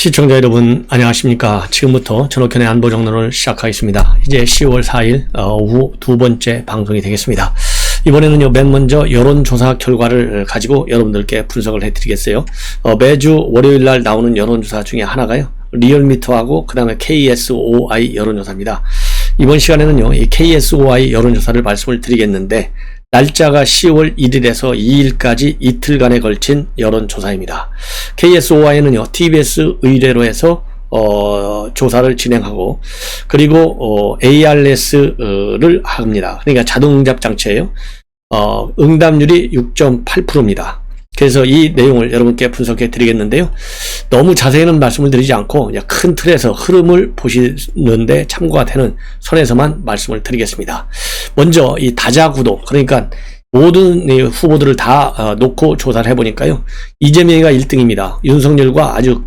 시청자 여러분 안녕하십니까. 지금부터 전옥현의 안보정론을 시작하겠습니다. 이제 10월 4일 오후 두 번째 방송이 되겠습니다. 이번에는요, 맨 먼저 여론조사 결과를 가지고 여러분들께 분석을 해드리겠어요. 매주 월요일날 나오는 여론조사 중에 하나가요, 리얼미터하고 그 다음에 KSOI 여론조사입니다. 이번 시간에는요, 이 KSOI 여론조사를 말씀을 드리겠는데, 날짜가 10월 1일에서 2일까지 이틀간에 걸친 여론조사입니다. KSOI는요, TBS 의뢰로 해서 조사를 진행하고, 그리고 ARS를 합니다. 그러니까 자동응답 장치예요. 응답률이 6.8%입니다. 그래서 이 내용을 여러분께 분석해 드리겠는데요. 너무 자세히는 말씀을 드리지 않고 그냥 큰 틀에서 흐름을 보시는데 참고가 되는 선에서만 말씀을 드리겠습니다. 먼저 이 다자구도, 그러니까 모든 후보들을 다 놓고 조사를 해보니까요, 이재명이가 1등입니다. 윤석열과 아주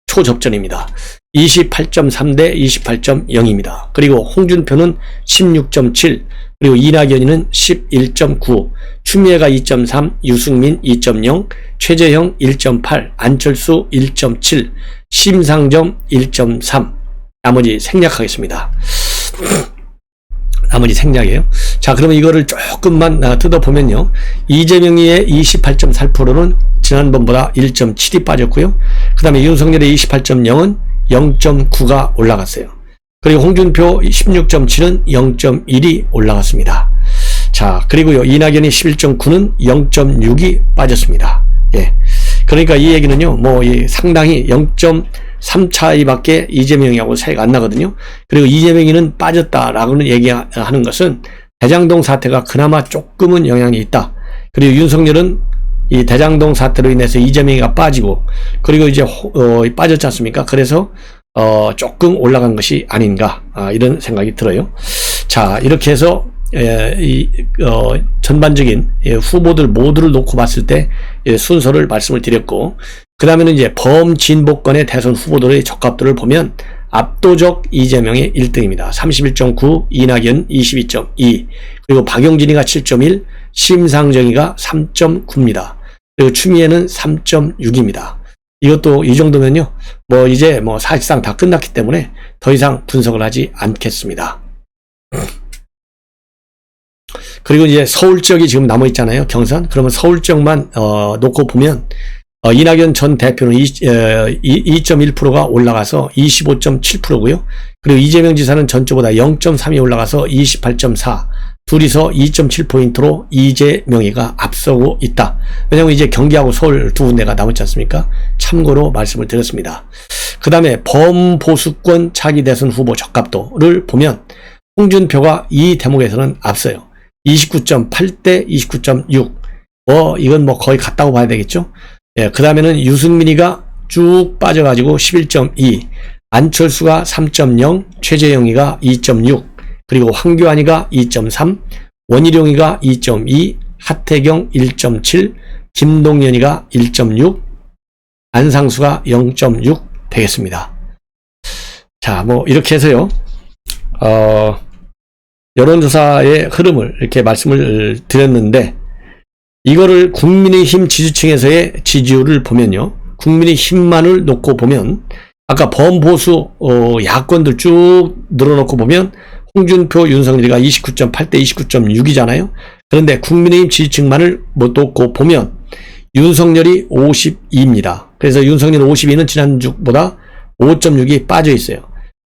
초접전입니다. 28.3 대 28.0입니다. 그리고 홍준표는 16.7, 그리고 이낙연이는 11.9, 추미애가 2.3, 유승민 2.0, 최재형 1.8, 안철수 1.7, 심상정 1.3. 나머지 생략하겠습니다. 나머지 생략이에요. 자, 그러면 이거를 조금만 뜯어보면요, 이재명이의 28.4%는 지난번보다 1.7이 빠졌고요. 그 다음에 윤석열의 28.0은 0.9가 올라갔어요. 그리고 홍준표 16.7은 0.1이 올라갔습니다. 자, 그리고요, 이낙연이 11.9는 0.6이 빠졌습니다. 예. 그러니까 이 얘기는요, 상당히 0.3 차이밖에 이재명이하고 차이가 안 나거든요. 그리고 이재명이는 빠졌다라고는 얘기하는 것은 대장동 사태가 그나마 조금은 영향이 있다. 그리고 윤석열은 이 대장동 사태로 인해서 이재명이가 빠지고, 그리고 이제 빠졌지 않습니까? 그래서 조금 올라간 것이 아닌가, 이런 생각이 들어요. 자, 이렇게 해서 전반적인 후보들 모두를 놓고 봤을 때 순서를 말씀을 드렸고, 그 다음에는 이제 범진보권의 대선 후보들의 적합도를 보면 압도적 이재명이 1등입니다. 31.9, 이낙연 22.2, 그리고 박용진이가 7.1, 심상정이가 3.9입니다. 그리고 추미애는 3.6입니다. 이것도 이 정도면요, 이제 사실상 다 끝났기 때문에 더 이상 분석을 하지 않겠습니다. 그리고 이제 서울 지역이 지금 남아 있잖아요, 경선. 그러면 서울 지역만 놓고 보면 이낙연 전 대표는 2.1%가 올라가서 25.7%고요. 그리고 이재명 지사는 전주보다 0.3이 올라가서 28.4. 둘이서 2.7포인트로 이재명이가 앞서고 있다. 왜냐하면 이제 경기하고 서울 두 군데가 남았지 않습니까? 참고로 말씀을 드렸습니다. 그 다음에 범보수권 차기 대선 후보 적합도를 보면 홍준표가 이 대목에서는 앞서요. 29.8 대 29.6. 이건 거의 같다고 봐야 되겠죠? 예, 그 다음에는 유승민이가 쭉 빠져가지고 11.2, 안철수가 3.0, 최재형이가 2.6, 그리고 황교안이가 2.3, 원희룡이가 2.2, 하태경 1.7, 김동연이가 1.6, 안상수가 0.6 되겠습니다. 자, 이렇게 해서요, 여론조사의 흐름을 이렇게 말씀을 드렸는데, 이거를 국민의힘 지지층에서의 지지율을 보면요, 국민의힘만을 놓고 보면, 아까 범보수 야권들 쭉 늘어놓고 보면 홍준표, 윤석열이가 29.8 대 29.6이잖아요. 그런데 국민의힘 지지층만을 놓고 보면 윤석열이 52입니다. 그래서 윤석열 52는 지난주보다 5.6이 빠져 있어요.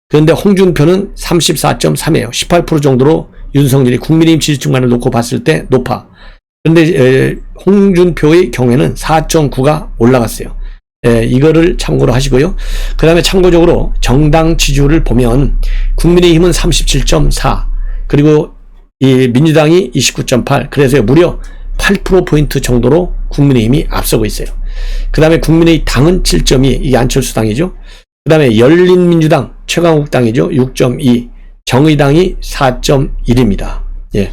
그런데 홍준표는 34.3이에요. 18% 정도로 윤석열이 국민의힘 지지층만을 놓고 봤을 때 높아. 그런데 홍준표의 경우에는 4.9가 올라갔어요. 이거를 참고로 하시고요. 그 다음에 참고적으로 정당 지지율을 보면 국민의힘은 37.4, 그리고 이 민주당이 29.8, 그래서 무려 8%포인트 정도로 국민의힘이 앞서고 있어요. 그 다음에 국민의당은 7.2, 이게 안철수 당이죠. 그 다음에 열린민주당, 최강욱 당이죠. 6.2, 정의당이 4.1입니다. 예.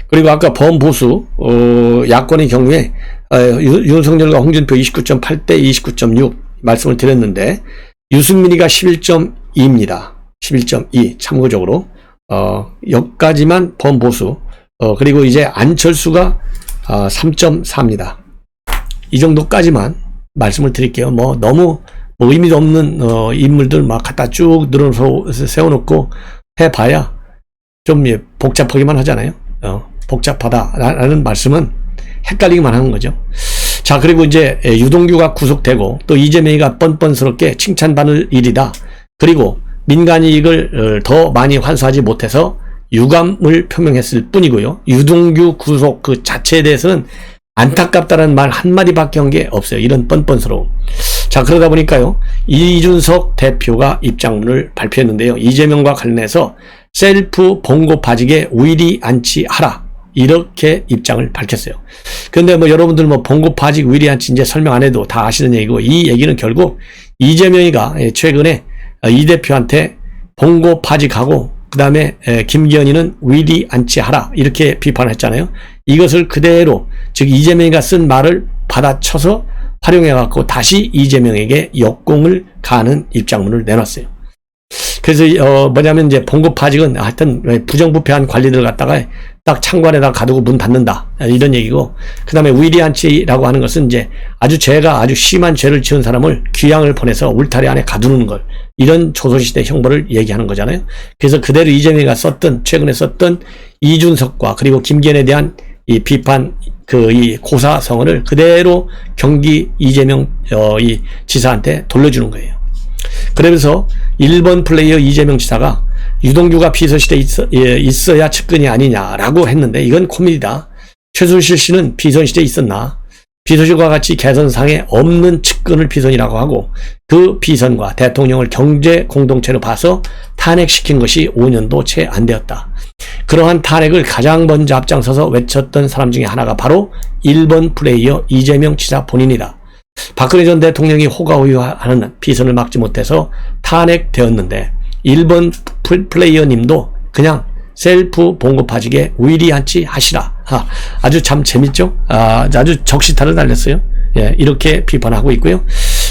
그리고 아까 범보수 야권의 경우에 윤석열과 홍준표 29.8 대 29.6 말씀을 드렸는데, 유승민이가 11.2입니다. 11.2 참고적으로 여기까지만 범보수. 그리고 이제 안철수가 3.4입니다. 이 정도까지만 말씀을 드릴게요. 뭐 너무 뭐 의미도 없는 인물들 막 갖다 쭉 늘어서 세워놓고 해봐야 좀 복잡하기만 하잖아요. 복잡하다라는 말씀은 헷갈리기만 하는 거죠. 자, 그리고 이제 유동규가 구속되고 또 이재명이가 뻔뻔스럽게 칭찬받을 일이다. 그리고 민간 이익을 더 많이 환수하지 못해서 유감을 표명했을 뿐이고요. 유동규 구속 그 자체에 대해서는 안타깝다는 말 한마디밖에 한 게 없어요. 이런 뻔뻔스러움. 자, 그러다 보니까요, 이준석 대표가 입장문을 발표했는데요. 이재명과 관련해서 셀프 봉고 파직에 위리 안치하라, 이렇게 입장을 밝혔어요. 근데 뭐 여러분들 뭐 봉고 파직 위리 안치 이제 설명 안 해도 다 아시는 얘기고, 이 얘기는 결국 이재명이가 최근에 이 대표한테 봉고 파직하고 그 다음에 김기현이는 위리 안치하라, 이렇게 비판을 했잖아요. 이것을 그대로, 즉 이재명이가 쓴 말을 받아쳐서 활용해갖고 다시 이재명에게 역공을 가하는 입장문을 내놨어요. 그래서 뭐냐면 이제 봉고 파직은 하여튼 부정부패한 관리들 갖다가 딱 창관에다 가두고 문 닫는다, 이런 얘기고, 그 다음에 위리안치라고 하는 것은 이제 아주 죄가 아주 심한 죄를 지은 사람을 귀양을 보내서 울타리 안에 가두는 걸, 이런 조선시대 형벌을 얘기하는 거잖아요. 그래서 그대로 이재명이가 최근에 썼던 이준석과 그리고 김기현에 대한 이 비판, 이 고사성어를 그대로 경기 이재명 이 지사한테 돌려주는 거예요. 그러면서 1번 플레이어 이재명 지사가 유동규가 비서실에 있어야 측근이 아니냐라고 했는데, 이건 코미디다. 최순실 씨는 비서실에 있었나? 비서실과 같이 개선상에 없는 측근을 비선이라고 하고, 그 비선과 대통령을 경제 공동체로 봐서 탄핵시킨 것이 5년도 채 안 되었다. 그러한 탄핵을 가장 먼저 앞장서서 외쳤던 사람 중에 하나가 바로 1번 플레이어 이재명 지사 본인이다. 박근혜 전 대통령이 호가호위하는 비선을 막지 못해서 탄핵되었는데 1번 플레이어 님도 그냥 셀프 봉고 파직에 위리안치 하시라. 아주 참 재밌죠? 아주 적시타를 날렸어요. 예, 이렇게 비판하고 있고요.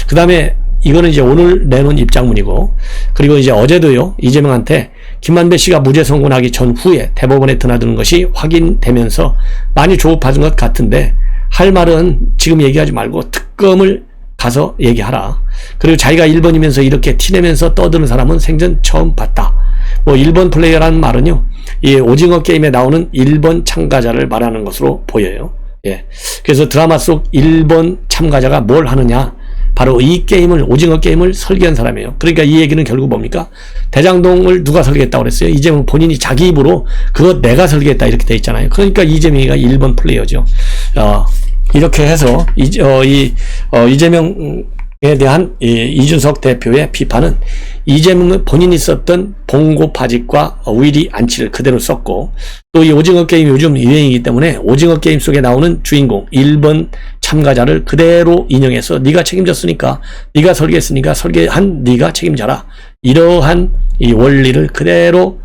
그 다음에 이거는 이제 오늘 내놓은 입장문이고, 그리고 이제 어제도요, 이재명한테 김만배 씨가 무죄 선고나기 전후에 대법원에 드나드는 것이 확인되면서 많이 조급하신 것 같은데, 할 말은 지금 얘기하지 말고 특검을 가서 얘기하라. 그리고 자기가 1번이면서 이렇게 티내면서 떠드는 사람은 생전 처음 봤다. 뭐 1번 플레이어라는 말은요, 이 오징어 게임에 나오는 1번 참가자를 말하는 것으로 보여요. 예. 그래서 드라마 속 1번 참가자가 뭘 하느냐, 바로 이 게임을, 오징어 게임을 설계한 사람이에요. 그러니까 이 얘기는 결국 뭡니까? 대장동을 누가 설계했다고 그랬어요? 이재명 본인이 자기 입으로 그거 내가 설계했다, 이렇게 돼 있잖아요. 그러니까 이재명이가 1번 플레이어죠. 이렇게 해서 이재명에 대한 이준석 대표의 비판은 이재명은 본인이 썼던 봉고 파직과 위리 안치를 그대로 썼고, 또 이 오징어 게임이 요즘 유행이기 때문에 오징어 게임 속에 나오는 주인공 1번 참가자를 그대로 인용해서 네가 책임졌으니까, 네가 설계했으니까 설계한 네가 책임져라, 이러한 이 원리를 그대로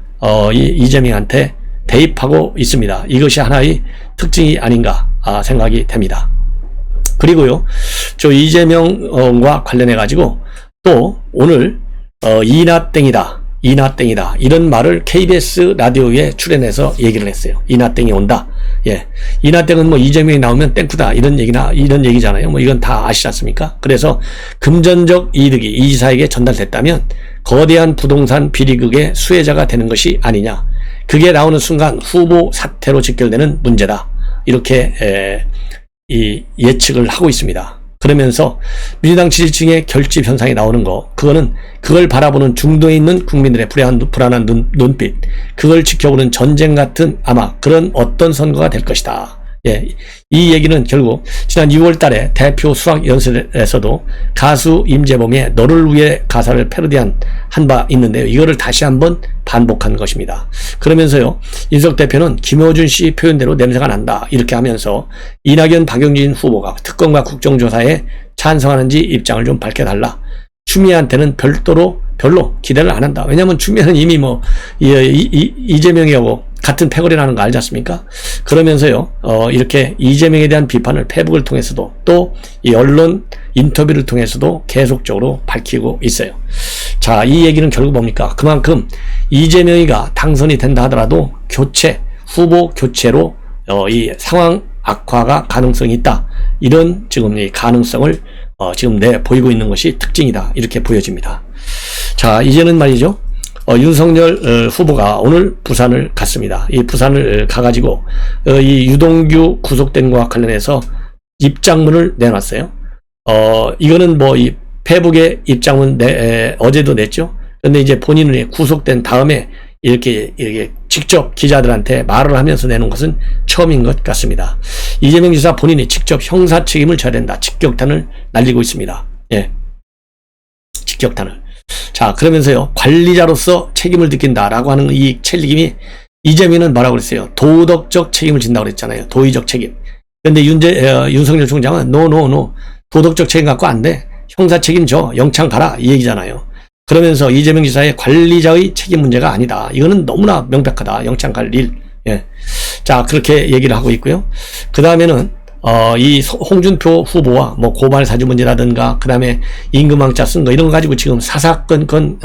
이재명한테 대입하고 있습니다. 이것이 하나의 특징이 아닌가 생각이 됩니다. 그리고요, 저 이재명과 관련해 가지고 또 오늘 이나땡이다 이런 말을 KBS 라디오에 출연해서 얘기를 했어요. 이나땡이 온다. 예, 이나땡은 뭐 이재명이 나오면 땡쿠다, 이런 얘기잖아요. 뭐 이건 다 아시지 않습니까? 그래서 금전적 이득이 이 지사에게 전달됐다면 거대한 부동산 비리극의 수혜자가 되는 것이 아니냐. 그게 나오는 순간 후보 사퇴로 직결되는 문제다, 이렇게 예측을 하고 있습니다. 그러면서 민주당 지지층의 결집 현상이 나오는 거, 그걸 바라보는 중도에 있는 국민들의 불안한 눈빛, 그걸 지켜보는 전쟁 같은 아마 그런 어떤 선거가 될 것이다. 예, 이 얘기는 결국 지난 6월 달에 대표 수학 연설에서도 가수 임재범의 너를 위해 가사를 패러디한 한 바 있는데요. 이거를 다시 한번 반복한 것입니다. 그러면서요, 이준석 대표는 김어준 씨 표현대로 냄새가 난다, 이렇게 하면서 이낙연, 박용진 후보가 특검과 국정조사에 찬성하는지 입장을 좀 밝혀달라. 추미애한테는 별로 기대를 안 한다. 왜냐하면 추미애는 이미 뭐 이재명이하고 같은 패거리라는 거 알지 않습니까? 그러면서요, 이렇게 이재명에 대한 비판을 페북을 통해서도 또 이 언론 인터뷰를 통해서도 계속적으로 밝히고 있어요. 자, 이 얘기는 결국 뭡니까? 그만큼 이재명이가 당선이 된다 하더라도 후보 교체로 이 상황 악화가 가능성이 있다. 이런 지금 이 가능성을 지금 보이고 있는 것이 특징이다. 이렇게 보여집니다. 자, 이제는 말이죠. 윤석열 후보가 오늘 부산을 갔습니다. 이 부산을 가가지고 이 유동규 구속된 것과 관련해서 입장문을 내놨어요. 이거는 뭐 이 페북에 입장문 어제도 냈죠. 근데 이제 본인이 구속된 다음에 이렇게 직접 기자들한테 말을 하면서 내는 것은 처음인 것 같습니다. 이재명 지사 본인이 직접 형사 책임을 져야 된다. 직격탄을 날리고 있습니다. 예. 직격탄을. 자, 그러면서요, 관리자로서 책임을 느낀다라고 하는 이 책임이, 이재명은 뭐라고 그랬어요? 도덕적 책임을 진다고 그랬잖아요. 도의적 책임. 근데 윤석열 총장은 노. 도덕적 책임 갖고 안 돼. 형사 책임 져. 영창 가라. 이 얘기잖아요. 그러면서 이재명 지사의 관리자의 책임 문제가 아니다. 이거는 너무나 명백하다. 영창 갈 일. 예. 자, 그렇게 얘기를 하고 있고요. 그 다음에는 이 홍준표 후보와 뭐 고발 사주 문제라든가 그 다음에 임금왕자 쓴 거 이런 거 가지고 지금 사사건건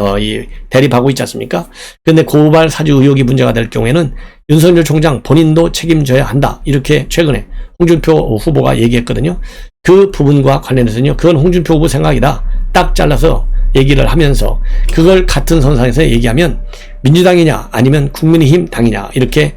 대립하고 있지 않습니까? 근데 고발 사주 의혹이 문제가 될 경우에는 윤석열 총장 본인도 책임져야 한다. 이렇게 최근에 홍준표 후보가 얘기했거든요. 그 부분과 관련해서는요, 그건 홍준표 후보 생각이다. 딱 잘라서 얘기를 하면서 그걸 같은 선상에서 얘기하면 민주당이냐 아니면 국민의힘 당이냐 이렇게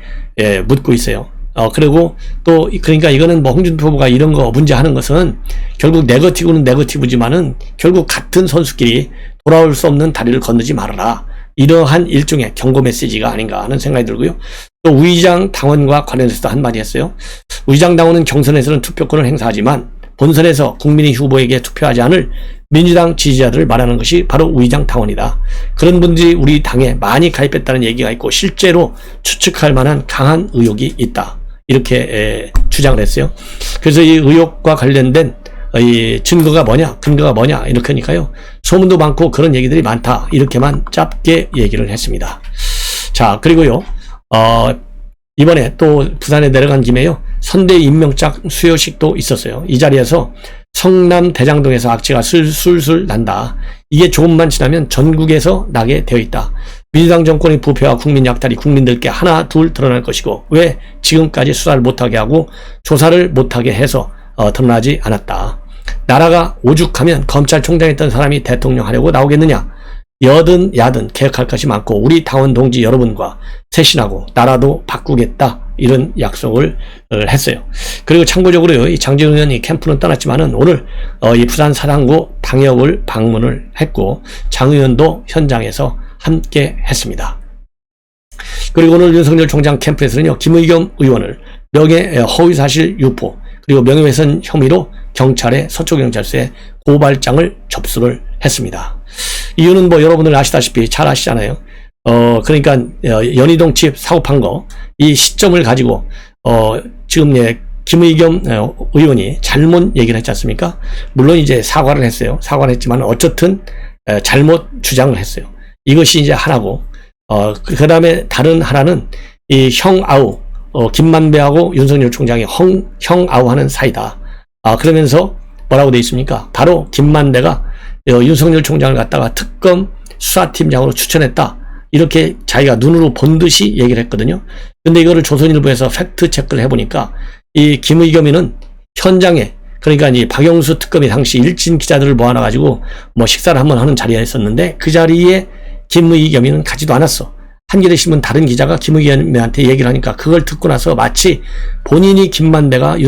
묻고 있어요. 그리고 또 그러니까 이거는 뭐 홍준표 후보가 이런 거 문제하는 것은 결국 네거티브는 네거티브지만은 결국 같은 선수끼리 돌아올 수 없는 다리를 건너지 말아라. 이러한 일종의 경고 메시지가 아닌가 하는 생각이 들고요. 또 우의장 당원과 관련해서도 한마디 했어요. 우의장 당원은 경선에서는 투표권을 행사하지만 본선에서 국민의 후보에게 투표하지 않을 민주당 지지자들을 말하는 것이 바로 우의장 당원이다. 그런 분들이 우리 당에 많이 가입했다는 얘기가 있고 실제로 추측할 만한 강한 의혹이 있다. 이렇게 주장을 했어요. 그래서 이 의혹과 관련된 이 증거가 뭐냐, 근거가 뭐냐 이렇게 하니까요. 소문도 많고 그런 얘기들이 많다. 이렇게만 짧게 얘기를 했습니다. 자, 그리고요. 이번에 또 부산에 내려간 김에요. 선대 임명장 수여식도 있었어요. 이 자리에서 성남 대장동에서 악취가 술술 난다. 이게 조금만 지나면 전국에서 나게 되어 있다. 민주당 정권의 부패와 국민 약탈이 국민들께 하나 둘 드러날 것이고 왜 지금까지 수사를 못하게 하고 조사를 못하게 해서 드러나지 않았다. 나라가 오죽하면 검찰총장했던 사람이 대통령 하려고 나오겠느냐. 여든 야든 개혁할 것이 많고 우리 당원 동지 여러분과 쇄신하고 나라도 바꾸겠다. 이런 약속을 했어요. 그리고 참고적으로요, 이 장재훈 의원이 캠프는 떠났지만은 오늘 이 부산 사당구 방역을 방문을 했고 장 의원도 현장에서 함께 했습니다. 그리고 오늘 윤석열 총장 캠프에서는요, 김의겸 의원을 명예 허위사실 유포 그리고 명예훼손 혐의로 경찰에 서초경찰서에 고발장을 접수를 했습니다. 이유는 뭐 여러분들 아시다시피 잘 아시잖아요. 그러니까 연희동 집 사고 판 거 이 시점을 가지고 지금 김의겸 의원이 잘못 얘기를 했지 않습니까? 물론 이제 사과를 했어요. 사과를 했지만 어쨌든 잘못 주장을 했어요. 이것이 이제 하나고 그 다음에 다른 하나는 이 형아우 김만배하고 윤석열 총장이 형아우하는 사이다. 그러면서 뭐라고 돼 있습니까? 바로 김만배가 윤석열 총장을 갖다가 특검 수사팀장으로 추천했다. 이렇게 자기가 눈으로 본 듯이 얘기를 했거든요. 근데 이거를 조선일보에서 팩트 체크를 해보니까 이 김의겸이는 현장에 그러니까 이 박영수 특검이 당시 일진 기자들을 모아놔가지고 뭐 식사를 한번 하는 자리에 있었는데 그 자리에 김의겸이는 가지도 않았어. 한겨레 신문 다른 기자가 김의겸한테 얘기를 하니까 그걸 듣고 나서 마치 본인이 김만배가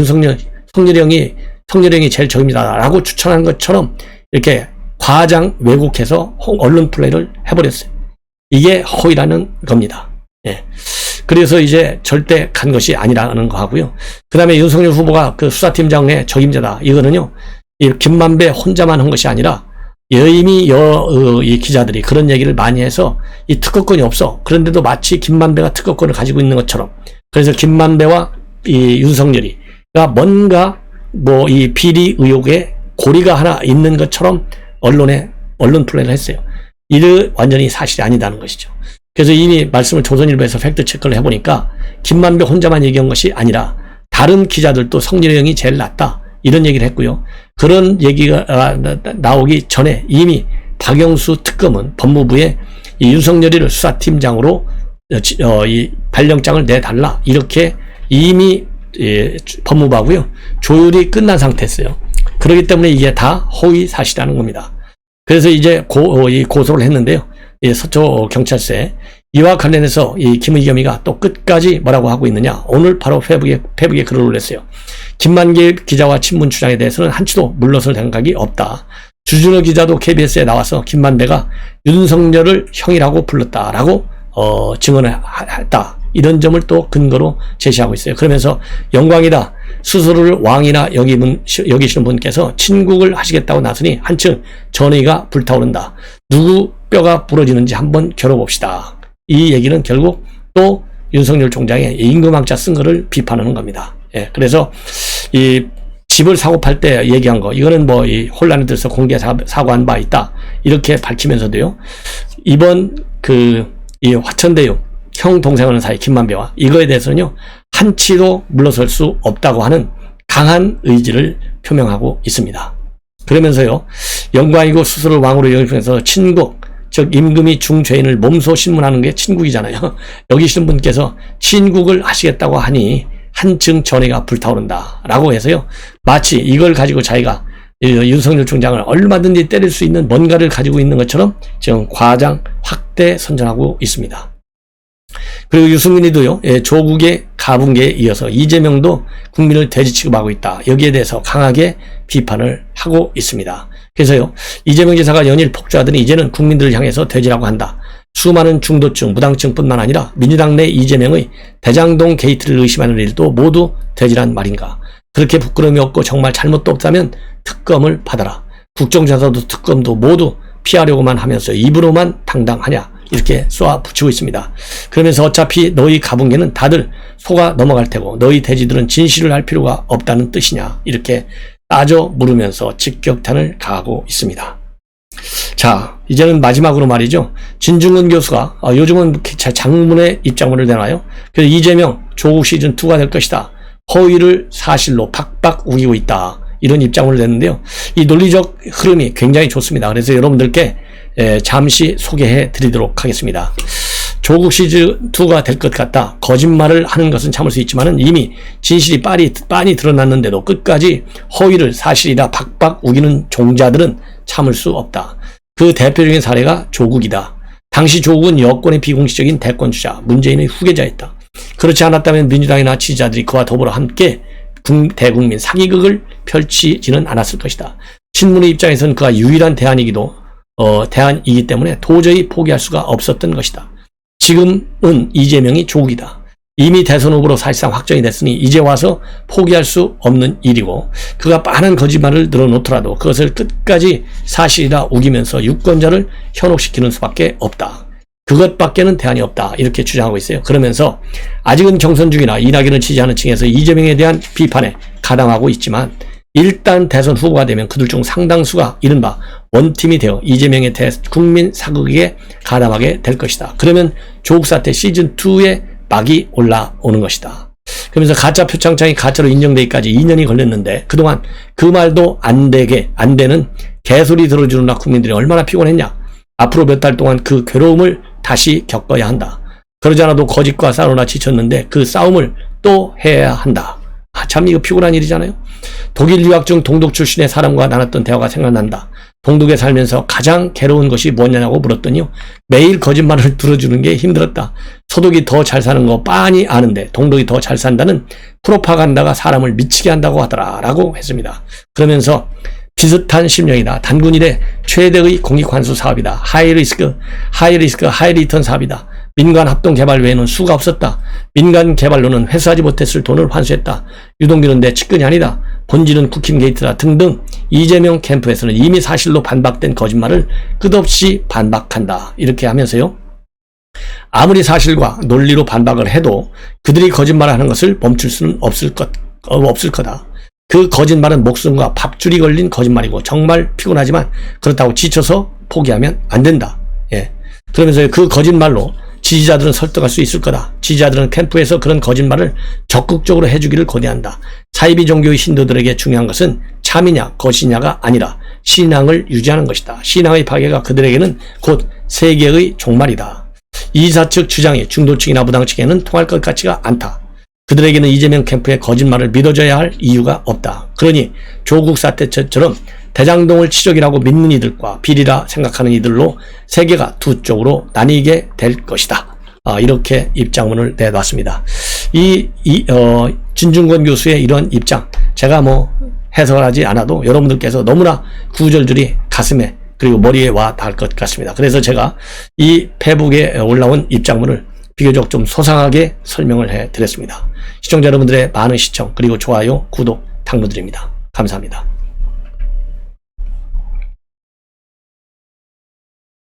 성렬형이 제일 적입니다라고 추천한 것처럼 이렇게 과장 왜곡해서 언론 플레이를 해버렸어요. 이게 허위라는 겁니다. 예. 그래서 이제 절대 간 것이 아니라는 거 하고요. 그 다음에 윤석열 후보가 그 수사팀장의 적임자다. 이거는요, 이 김만배 혼자만 한 것이 아니라 이미 이 기자들이 그런 얘기를 많이 해서 이 특허권이 없어. 그런데도 마치 김만배가 특허권을 가지고 있는 것처럼. 그래서 김만배와 이 윤석열이가 뭔가 뭐 이 비리 의혹에 고리가 하나 있는 것처럼 언론 플레이를 했어요. 이게 완전히 사실이 아니다는 것이죠. 그래서 이미 말씀을 조선일보에서 팩트 체크를 해보니까 김만배 혼자만 얘기한 것이 아니라 다른 기자들도 성렬형이 제일 낫다. 이런 얘기를 했고요. 그런 얘기가 나오기 전에 이미 박영수 특검은 법무부에 이 윤석열이를 수사팀장으로 이 발령장을 내달라. 이렇게 이미 법무부하고요. 조율이 끝난 상태였어요. 그렇기 때문에 이게 다 허위 사실이라는 겁니다. 그래서 이제 고소를 했는데요. 서초 경찰서에 이와 관련해서 이 김의겸 혐의가 또 끝까지 뭐라고 하고 있느냐. 오늘 바로 페북에 글을 올렸어요. 김만길 기자와 친문 주장에 대해서는 한치도 물러설 생각이 없다. 주준호 기자도 KBS에 나와서 김만배가 윤석열을 형이라고 불렀다라고 증언을 했다. 이런 점을 또 근거로 제시하고 있어요. 그러면서 영광이다. 스스로를 왕이나 여기시는 분께서 친국을 하시겠다고 나서니 한층 전의가 불타오른다. 누구 뼈가 부러지는지 한번 겨뤄봅시다. 이 얘기는 결국 또 윤석열 총장의 임금왕자 쓴 거를 비판하는 겁니다. 예, 그래서 이 집을 사고 팔 때 얘기한 거, 이거는 뭐 이 혼란에 들어서 공개 사과한 바 있다. 이렇게 밝히면서도요. 이번 이 화천대유 형 동생하는 사이 김만배와 이거에 대해서는요. 한치도 물러설 수 없다고 하는 강한 의지를 표명하고 있습니다. 그러면서요. 영광이고 스스로 왕으로 영입해서 친국, 즉 임금이 중죄인을 몸소 신문하는 게 친국이잖아요. 여기 계신 분께서 친국을 하시겠다고 하니 한층 전의가 불타오른다 라고 해서요. 마치 이걸 가지고 자기가 윤석열 총장을 얼마든지 때릴 수 있는 뭔가를 가지고 있는 것처럼 지금 과장 확대 선전하고 있습니다. 그리고 유승민이도요. 조국의 가분개에 이어서 이재명도 국민을 돼지 취급하고 있다. 여기에 대해서 강하게 비판을 하고 있습니다. 그래서요. 이재명 지사가 연일 폭주하더니 이제는 국민들을 향해서 돼지라고 한다. 수많은 중도층, 무당층뿐만 아니라 민주당 내 이재명의 대장동 게이트를 의심하는 일도 모두 돼지란 말인가. 그렇게 부끄러움이 없고 정말 잘못도 없다면 특검을 받아라. 국정조사도 특검도 모두 피하려고만 하면서 입으로만 당당하냐. 이렇게 쏘아 붙이고 있습니다. 그러면서 어차피 너희 가분개는 다들 속아 넘어갈 테고 너희 돼지들은 진실을 할 필요가 없다는 뜻이냐. 이렇게 따져 물으면서 직격탄을 가하고 있습니다. 자, 이제는 마지막으로 말이죠. 진중근 교수가 요즘은 장문의 입장문을 내놔요. 그래서 이재명 조국 시즌2가 될 것이다. 허위를 사실로 팍팍 우기고 있다. 이런 입장문을 냈는데요. 이 논리적 흐름이 굉장히 좋습니다. 그래서 여러분들께 잠시 소개해 드리도록 하겠습니다. 조국 시즌2가 될 것 같다. 거짓말을 하는 것은 참을 수 있지만 이미 진실이 빤히 드러났는데도 끝까지 허위를 사실이라 박박 우기는 종자들은 참을 수 없다. 그 대표적인 사례가 조국이다. 당시 조국은 여권의 비공식적인 대권주자, 문재인의 후계자였다. 그렇지 않았다면 민주당이나 지지자들이 그와 더불어 함께 대국민 사기극을 펼치지는 않았을 것이다. 친문의 입장에서는 그가 유일한 대안이기 때문에 도저히 포기할 수가 없었던 것이다. 지금은 이재명이 조국이다. 이미 대선 후보로 사실상 확정이 됐으니 이제 와서 포기할 수 없는 일이고 그가 빤한 거짓말을 늘어놓더라도 그것을 끝까지 사실이라 우기면서 유권자를 현혹시키는 수밖에 없다. 그것밖에는 대안이 없다. 이렇게 주장하고 있어요. 그러면서 아직은 경선 중이나 이낙연을 지지하는 층에서 이재명에 대한 비판에 가담하고 있지만 일단 대선 후보가 되면 그들 중 상당수가 이른바 원팀이 되어 이재명의 국민 사극에 가담하게 될 것이다. 그러면 조국 사태 시즌2의 막이 올라오는 것이다. 그러면서 가짜 표창장이 가짜로 인정되기까지 2년이 걸렸는데 그동안 그 말도 안 되는 개소리 들어주느라 국민들이 얼마나 피곤했냐. 앞으로 몇 달 동안 그 괴로움을 다시 겪어야 한다. 그러지 않아도 거짓과 싸우나 지쳤는데 그 싸움을 또 해야 한다. 참 이거 피곤한 일이잖아요. 독일 유학 중 동독 출신의 사람과 나눴던 대화가 생각난다. 동독에 살면서 가장 괴로운 것이 뭐냐고 물었더니요. 매일 거짓말을 들어주는 게 힘들었다. 서독이 더 잘 사는 거 빤히 아는데 동독이 더 잘 산다는 프로파간다가 사람을 미치게 한다고 하더라 라고 했습니다. 그러면서 비슷한 심령이다. 단군 이래 최대의 공익환수 사업이다. 하이리스크, 하이리턴 사업이다. 민간 합동 개발 외에는 수가 없었다. 민간 개발로는 회수하지 못했을 돈을 환수했다. 유동규는 내 측근이 아니다. 본질은 쿠킹 게이트다 등등 이재명 캠프에서는 이미 사실로 반박된 거짓말을 끝없이 반박한다. 이렇게 하면서요. 아무리 사실과 논리로 반박을 해도 그들이 거짓말을 하는 것을 멈출 수는 없을 거다. 그 거짓말은 목숨과 밥줄이 걸린 거짓말이고 정말 피곤하지만 그렇다고 지쳐서 포기하면 안 된다. 예. 그러면서 그 거짓말로 지지자들은 설득할 수 있을 거다. 지지자들은 캠프에서 그런 거짓말을 적극적으로 해주기를 고대한다. 사이비 종교의 신도들에게 중요한 것은 참이냐 거짓이냐가 아니라 신앙을 유지하는 것이다. 신앙의 파괴가 그들에게는 곧 세계의 종말이다. 이사 측 주장이 중도층이나 무당층에는 통할 것 같지가 않다. 그들에게는 이재명 캠프의 거짓말을 믿어줘야 할 이유가 없다. 그러니 조국 사태 때처럼 대장동을 치적이라고 믿는 이들과 비리라 생각하는 이들로 세계가 두 쪽으로 나뉘게 될 것이다. 이렇게 입장문을 내놨습니다. 진중권 교수의 이런 입장, 제가 뭐 해석을 하지 않아도 여러분들께서 너무나 구절들이 가슴에 그리고 머리에 와 닿을 것 같습니다. 그래서 제가 이 페북에 올라온 입장문을 비교적 좀 소상하게 설명을 해 드렸습니다. 시청자 여러분들의 많은 시청 그리고 좋아요, 구독 당부드립니다. 감사합니다.